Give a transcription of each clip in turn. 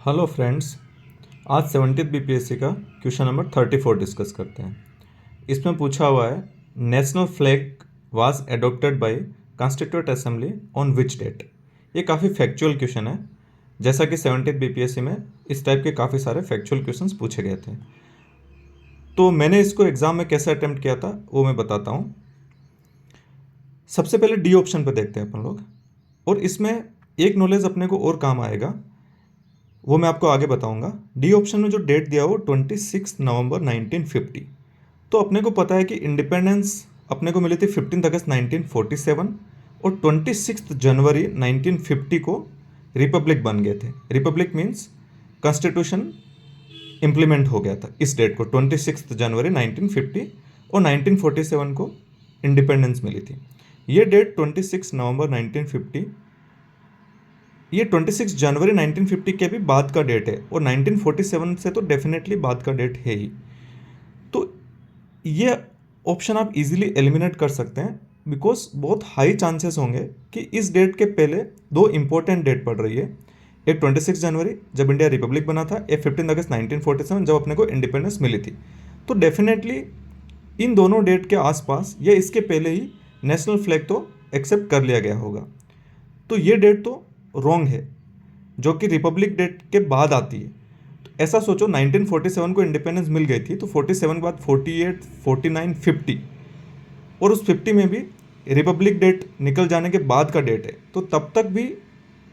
Hello friends, आज 70th BPSC का question number 34 discuss करते हैं। इसमें पूछा हुआ है national flag was adopted by constituent assembly on which date. ये काफ़ी फैक्चुअल क्वेश्चन है, जैसा कि 70th बीपीएससी में इस टाइप के काफ़ी सारे फैक्चुअल क्वेश्चंस पूछे गए थे। तो मैंने इसको एग्जाम में कैसे अटेम्प्ट किया था वो मैं बताता हूँ। सबसे पहले डी ऑप्शन पर देखते हैं अपन लोग, और इसमें एक नॉलेज अपने को और काम आएगा, वो मैं आपको आगे बताऊंगा। डी ऑप्शन में जो डेट दिया हो 26 नवंबर 1950। तो अपने को पता है कि इंडिपेंडेंस अपने को मिली थी 15 अगस्त 1947 और 26 जनवरी 1950 को रिपब्लिक बन गए थे। रिपब्लिक मीन्स कॉन्स्टिट्यूशन इम्प्लीमेंट हो गया था इस डेट को, 26 जनवरी 1950, और 1947 को इंडिपेंडेंस मिली थी। ये डेट 26 नवंबर 1950, ये 26 जनवरी 1950 के भी बाद का डेट है, और 1947 से तो डेफिनेटली बाद का डेट है ही। तो ये ऑप्शन आप इजीली एलिमिनेट कर सकते हैं, बिकॉज बहुत हाई चांसेस होंगे कि इस डेट के पहले दो इंपॉर्टेंट डेट पड़ रही है। एक 26 जनवरी जब इंडिया रिपब्लिक बना था, एक 15 अगस्त 1947 जब अपने को इंडिपेंडेंस मिली थी। तो डेफिनेटली इन दोनों डेट के आसपास या इसके पहले ही नेशनल फ्लैग तो एक्सेप्ट कर लिया गया होगा। तो ये डेट तो रॉन्ग है, जो कि रिपब्लिक डेट के बाद आती है। तो ऐसा सोचो 1947 को इंडिपेंडेंस मिल गई थी, तो 47 के बाद 48, 49, 50, और उस 50 में भी रिपब्लिक डेट निकल जाने के बाद का डेट है, तो तब तक भी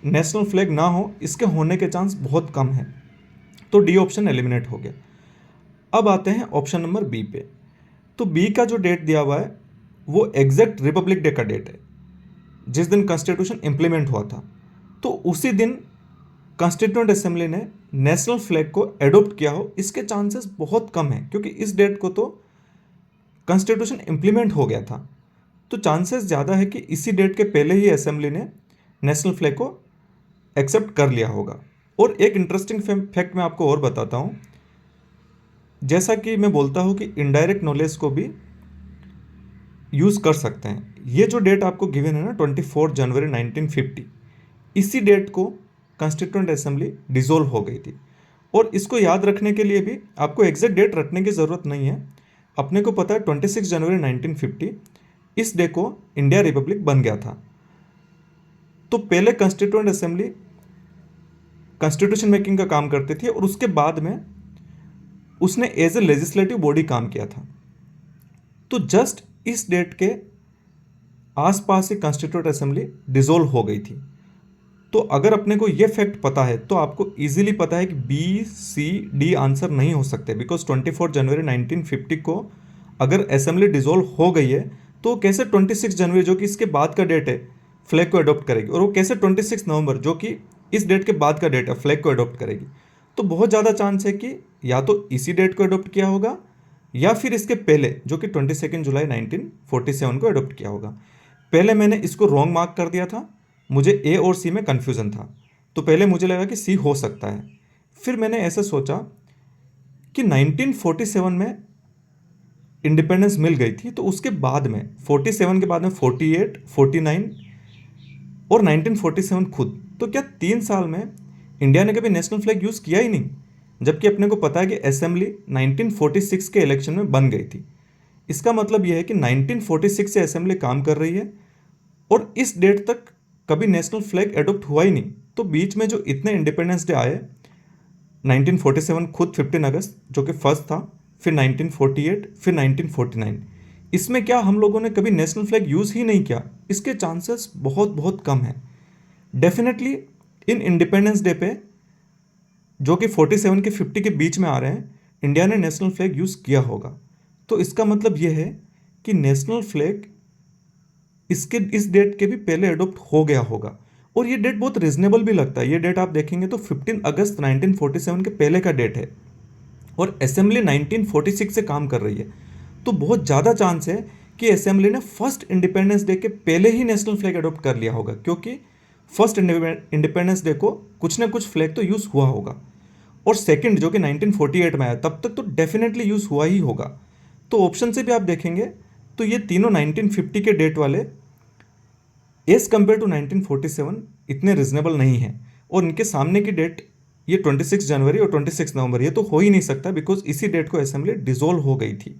नेशनल फ्लैग ना हो, इसके होने के चांस बहुत कम है। तो डी ऑप्शन एलिमिनेट हो गया। अब आते हैं ऑप्शन नंबर बी पे। तो बी का जो डेट दिया हुआ है वो एग्जैक्ट रिपब्लिक डे का डेट है, जिस दिन कॉन्स्टिट्यूशन इंप्लीमेंट हुआ था। तो उसी दिन कॉन्स्टिट्यूएंट असेंबली ने नेशनल फ्लैग को एडॉप्ट किया हो, इसके चांसेस बहुत कम हैं, क्योंकि इस डेट को तो कॉन्स्टिट्यूशन इंप्लीमेंट हो गया था। तो चांसेस ज़्यादा है कि इसी डेट के पहले ही असेंबली ने नेशनल फ्लैग को एक्सेप्ट कर लिया होगा। और एक इंटरेस्टिंग फैक्ट मैं आपको और बताता हूँ। जैसा कि मैं बोलता हूँ कि इनडायरेक्ट नॉलेज को भी यूज़ कर सकते हैं। ये जो डेट आपको गिवन है ना, 24 जनवरी 1950, इसी डेट को कॉन्स्टिट्यूएंट असेंबली डिसॉल्व हो गई थी। और इसको याद रखने के लिए भी आपको एग्जैक्ट डेट रखने की ज़रूरत नहीं है। अपने को पता है 26 जनवरी 1950 इस डे को इंडिया रिपब्लिक बन गया था। तो पहले कॉन्स्टिट्यूएंट असेंबली कॉन्स्टिट्यूशन मेकिंग का काम करती थी, और उसके बाद में उसने एज ए लेजिस्लेटिव बॉडी काम किया था। तो जस्ट इस डेट के आसपास ही कॉन्स्टिट्यूएंट असेंबली डिसॉल्व हो गई थी। तो अगर अपने को ये फैक्ट पता है तो आपको इजीली पता है कि बी सी डी आंसर नहीं हो सकते, बिकॉज 24 जनवरी 1950 को अगर असेंबली डिसॉल्व हो गई है तो कैसे 26 जनवरी जो कि इसके बाद का डेट है फ्लैग को अडॉप्ट करेगी, और वो कैसे 26 नवंबर जो कि इस डेट के बाद का डेट है फ्लैग को अडॉप्ट करेगी। तो बहुत ज़्यादा चांस है कि या तो इसी डेट को अडॉप्ट किया होगा, या फिर इसके पहले जो कि 22 जुलाई 1947 को अडॉप्ट किया होगा। पहले मैंने इसको रॉन्ग मार्क कर दिया था, मुझे ए और सी में कन्फ्यूज़न था। तो पहले मुझे लगा कि सी हो सकता है, फिर मैंने ऐसा सोचा कि 1947 में इंडिपेंडेंस मिल गई थी, तो उसके बाद में 47 के बाद में 48, 49 और 1947 खुद, तो क्या 3 साल में इंडिया ने कभी नेशनल फ्लैग यूज़ किया ही नहीं, जबकि अपने को पता है कि असेंबली 1946 के इलेक्शन में बन गई थी। इसका मतलब यह है कि 1946 से असेंबली काम कर रही है, और इस डेट तक कभी नेशनल फ्लैग एडॉप्ट हुआ ही नहीं। तो बीच में जो इतने इंडिपेंडेंस डे आए, 1947 खुद 15 अगस्त जो कि फर्स्ट था, फिर 1948, फिर 1949, इसमें क्या हम लोगों ने कभी नेशनल फ्लैग यूज़ ही नहीं किया, इसके चांसेस बहुत बहुत कम हैं। डेफिनेटली इन इंडिपेंडेंस डे पे जो कि 47 के 50 के बीच में आ रहे हैं, इंडिया ने नेशनल फ्लैग यूज़ किया होगा। तो इसका मतलब यह है कि नेशनल फ्लैग इसके इस डेट के भी पहले अडॉप्ट हो गया होगा। और ये डेट बहुत रिजनेबल भी लगता है। ये डेट आप देखेंगे तो 15 अगस्त 1947 के पहले का डेट है, और असेंबली 1946 से काम कर रही है। तो बहुत ज़्यादा चांस है कि असेंबली ने फर्स्ट इंडिपेंडेंस डे के पहले ही नेशनल फ्लैग अडॉप्ट कर लिया होगा, क्योंकि फर्स्ट इंडिपेंडेंस डे को कुछ ना कुछ फ्लैग तो यूज़ हुआ होगा, और सेकंड जो कि 1948 में आया तब तक तो डेफिनेटली यूज़ हुआ ही होगा। तो ऑप्शन से भी आप देखेंगे तो ये तीनों 1950 के डेट वाले एज कम्पेयर टू 1947 इतने रिजनेबल नहीं है, और इनके सामने की डेट ये 26 जनवरी और 26 नवंबर, ये तो हो ही नहीं सकता बिकॉज इसी डेट को असेंबली डिसॉल्व हो गई थी।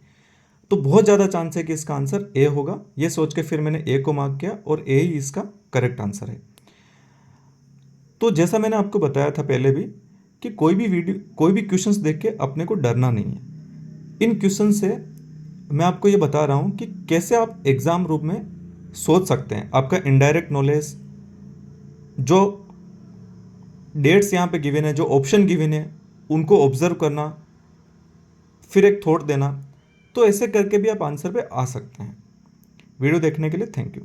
तो बहुत ज़्यादा चांस है कि इसका आंसर ए होगा। ये सोच के फिर मैंने ए को मार्क किया और ए ही इसका करेक्ट आंसर है। तो जैसा मैंने आपको बताया था पहले भी कि कोई भी क्वेश्चंस देख के अपने को डरना नहीं है। इन क्वेश्चन से मैं आपको ये बता रहा हूँ कि कैसे आप एग्जाम रूप में सोच सकते हैं। आपका इनडायरेक्ट नॉलेज, जो डेट्स यहाँ पे गिवन है, जो ऑप्शन गिवन है, उनको ऑब्जर्व करना, फिर एक थॉट देना, तो ऐसे करके भी आप आंसर पे आ सकते हैं। वीडियो देखने के लिए थैंक यू।